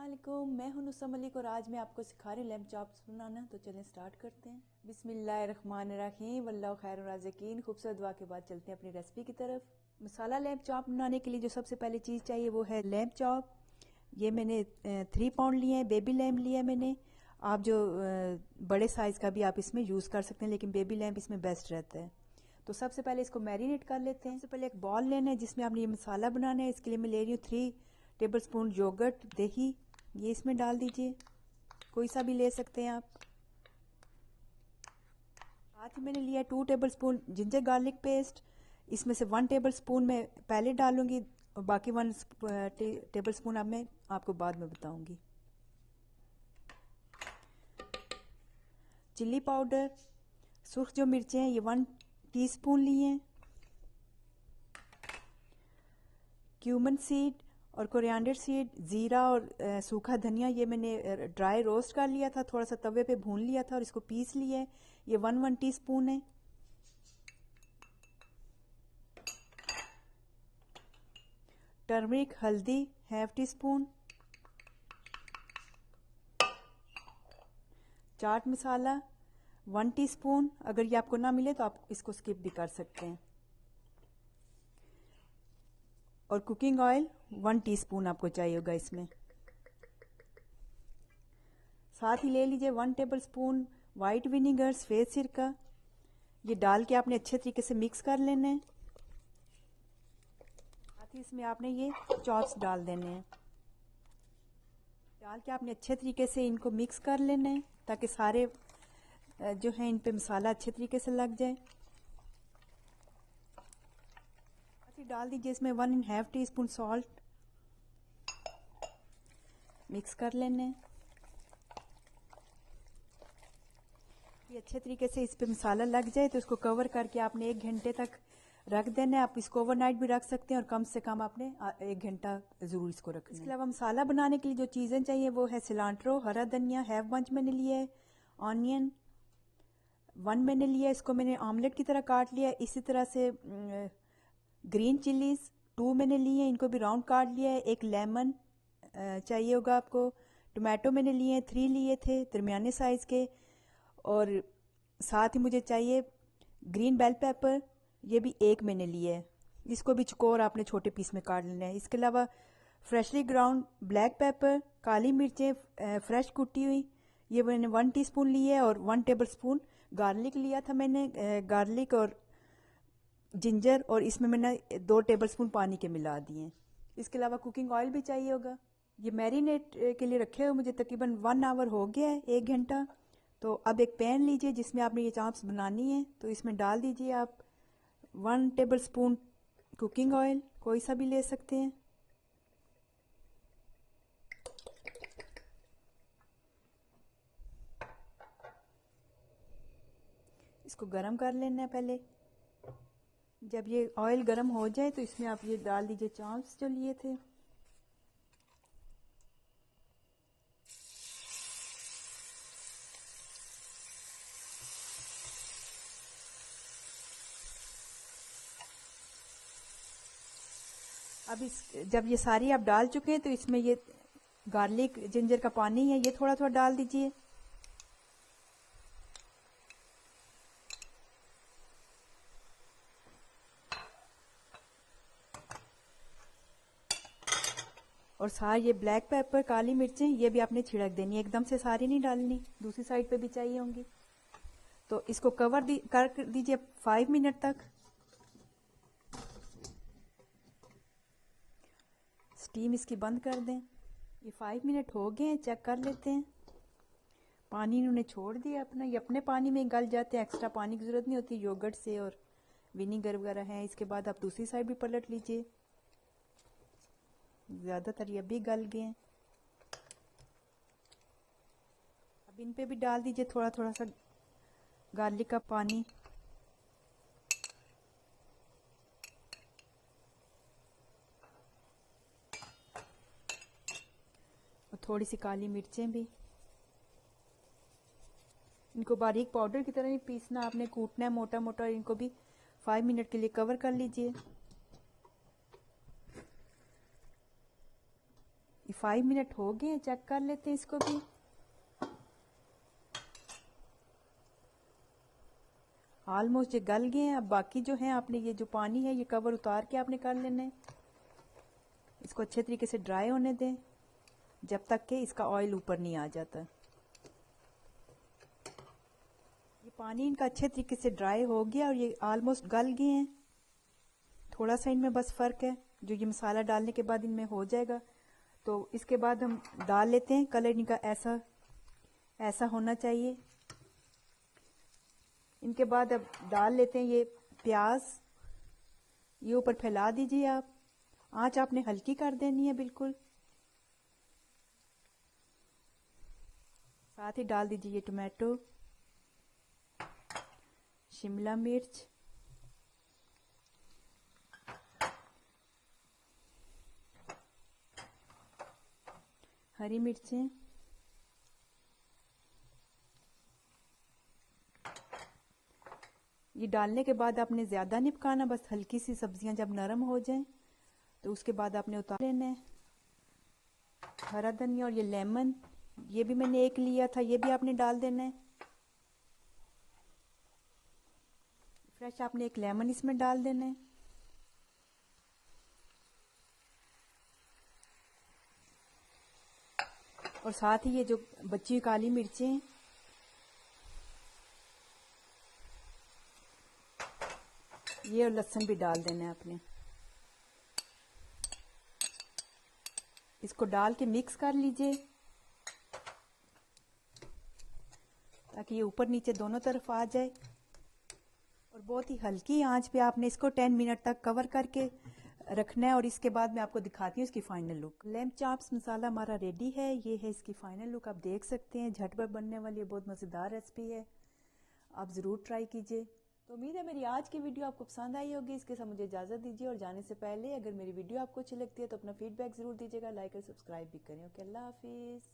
अस्सलामुअलैकुम, मैं हूं नुसरत मलिक और आज मैं आपको सिखा रही हूँ लैम्प चॉप्स बनाना। तो चलें स्टार्ट करते हैं। बिस्मिल्लाहिर्रहमानिर्रहीम, वल्लाहु खैरुर राज़िकीन। खूबसूरत दुआ के बाद चलते हैं अपनी रेसिपी की तरफ। मसाला लैम्प चॉप बनाने के लिए जो सबसे पहली चीज़ चाहिए वो है लैम्प चॉप। ये मैंने 3 पाउंड लिए हैं, बेबी लैम्प लिया है मैंने। आप जो बड़े साइज़ का भी आप इसमें यूज़ कर सकते हैं, लेकिन बेबी लैम्प इसमें बेस्ट रहता है। तो सबसे पहले इसको मैरिनेट कर लेते हैं। सबसे पहले एक बॉल लेना है जिसमें आपने ये मसाला बनाना है। इसके लिए मैं ले रही हूँ 3 टेबल स्पून योगर्ट दही, ये इसमें डाल दीजिए, कोई सा भी ले सकते हैं आप। साथ ही मैंने लिया 2 table spoon ginger garlic paste. इसमें से 1 टेबल स्पून मैं पहले डालूंगी और बाकी 1 टेबल स्पून अब मैं आपको बाद में बताऊंगी। चिल्ली पाउडर, सुर्ख जो मिर्चें हैं ये 1 टीस्पून लिए हैं। क्यूमन सीड और कोरिएंडर सीड, ज़ीरा और सूखा धनिया ये मैंने ड्राई रोस्ट कर लिया था, थोड़ा सा तवे पे भून लिया था और इसको पीस लिया है। ये 1 टीस्पून है। टर्मरिक हल्दी ½ टीस्पून। चाट मसाला 1 टीस्पून। अगर ये आपको ना मिले तो आप इसको स्किप भी कर सकते हैं। और कुकिंग ऑयल 1 टीस्पून आपको चाहिए होगा इसमें। साथ ही ले लीजिए 1 टेबल स्पून वाइट विनीगर सफ़ेद सिरका। ये डाल के आपने अच्छे तरीके से मिक्स कर लेना है। साथ ही इसमें आपने ये चॉप्स डाल देने हैं। डाल के आपने अच्छे तरीके से इनको मिक्स कर लेना है ताकि सारे जो है इन पे मसाला अच्छे तरीके से लग जाए। डाल दीजिए इसमें 1½ टीस्पून सॉल्ट, मिक्स कर लेने। ये अच्छे तरीके से इस पे मसाला लग जाए तो इसको कवर करके आपने 1 घंटे तक रख देना है। आप इसको ओवरनाइट भी रख सकते हैं और कम से कम आपने 1 घंटा ज़रूर इसको रखना है। इसके अलावा मसाला बनाने के लिए जो चीज़ें चाहिए वो है सिलांट्रो, हरा धनिया ½ बंच मैंने लिया है, ऑनियन 1 मैंने लिया, इसको मैंने ऑमलेट की तरह काट लिया। इसी तरह से ग्रीन चिलीज़ 2 मैंने लिए हैं, इनको भी राउंड काट लिया है। एक लेमन चाहिए होगा आपको। टोमेटो मैंने लिए हैं, 3 लिए थे दरमियाने साइज़ के। और साथ ही मुझे चाहिए ग्रीन बेल पेपर, ये भी 1 मैंने लिया है। इसको भी चकोर आपने छोटे पीस में काट लेना है। इसके अलावा फ्रेशली ग्राउंड ब्लैक पेपर, काली मिर्चें फ्रेश कुटी हुई, ये मैंने 1 टीस्पून लिए है। और 1 टेबल स्पून गार्लिक लिया था मैंने, गार्लिक और जिंजर, और इसमें मैंने 2 टेबल स्पून पानी के मिला दिए। इसके अलावा कुकिंग ऑयल भी चाहिए होगा। ये मैरिनेट के लिए रखे हुए मुझे तकरीबन 1 आवर हो गया है, 1 घंटा। तो अब एक पैन लीजिए जिसमें आपने ये चॉप्स बनानी है। तो इसमें डाल दीजिए आप 1 टेबल स्पून कुकिंग ऑयल, कोई सा भी ले सकते हैं। इसको गरम कर लेना है पहले। जब ये ऑयल गरम हो जाए तो इसमें आप ये डाल दीजिए चॉप्स जो लिए थे। अब जब ये सारी आप डाल चुके हैं तो इसमें ये गार्लिक जिंजर का पानी है, ये थोड़ा थोड़ा डाल दीजिए। और सारी ये ब्लैक पेपर, काली मिर्चें, ये भी आपने छिड़क देनी है, एकदम से सारी नहीं डालनी, दूसरी साइड पे भी चाहिए होंगी। तो इसको कर दीजिए 5 मिनट तक। स्टीम इसकी बंद कर दें। ये 5 मिनट हो गए हैं, चेक कर लेते हैं। पानी इन्होंने छोड़ दिया अपना, ये अपने पानी में गल जाते हैं, एक्स्ट्रा पानी की ज़रूरत नहीं होती योगर्ट से और विनीगर वगैरह है। इसके बाद आप दूसरी साइड भी पलट लीजिए। ज़्यादातर ये भी गल गए हैं। अब इन पे भी डाल दीजिए थोड़ा थोड़ा सा गार्लिक का पानी। और थोड़ी सी काली मिर्चें भी। इनको बारीक पाउडर की तरह नहीं पीसना, आपने कूटना है मोटा मोटा। इनको भी 5 मिनट के लिए कवर कर लीजिए। 5 मिनट हो गए, चेक कर लेते हैं इसको भी। ऑलमोस्ट ये गल गए हैं। अब बाकी जो है आपने ये जो पानी है ये कवर उतार के आपने कर लेना है। इसको अच्छे तरीके से ड्राई होने दें जब तक कि इसका ऑयल ऊपर नहीं आ जाता। ये पानी इनका अच्छे तरीके से ड्राई हो गया और ये ऑलमोस्ट गल गए हैं। थोड़ा सा इनमें बस फ़र्क है जो ये मसाला डालने के बाद इनमें हो जाएगा। तो इसके बाद हम डाल लेते हैं। कलर इनका ऐसा ऐसा होना चाहिए। इनके बाद अब डाल लेते हैं ये प्याज। ये ऊपर फैला दीजिए आप। आंच आपने हल्की कर देनी है बिल्कुल। साथ ही डाल दीजिए ये टमाटो, शिमला मिर्च, हरी मिर्चें, ये डालने के बाद आपने ज़्यादा नहीं पकाना, बस हल्की सी सब्जियां जब नरम हो जाएं तो उसके बाद आपने उतार लेना है। हरा धनिया और ये लेमन, ये भी मैंने एक लिया था, ये भी आपने डाल देना है। फ्रेश आपने एक लेमन इसमें डाल देना है। और साथ ही ये जो बची हुई काली मिर्चें हैं ये और लहसुन भी डाल देना है आपने। इसको डाल के मिक्स कर लीजिए ताकि ये ऊपर नीचे दोनों तरफ आ जाए। और बहुत ही हल्की आंच पे आपने इसको 10 मिनट तक कवर करके रखना है। और इसके बाद मैं आपको दिखाती हूँ इसकी फाइनल लुक। लैम्ब चॉप्स मसाला हमारा रेडी है। ये है इसकी फाइनल लुक, आप देख सकते हैं। झटपट बनने वाली ये बहुत मज़ेदार रेसिपी है, आप ज़रूर ट्राई कीजिए। तो उम्मीद है मेरी आज की वीडियो आपको पसंद आई होगी। इसके साथ मुझे इजाज़त दीजिए और जाने से पहले अगर मेरी वीडियो आपको अच्छी लगती है तो अपना फीडबैक ज़रूर दीजिएगा, लाइक और सब्सक्राइब भी करें। ओके, अल्लाह हाफिज़।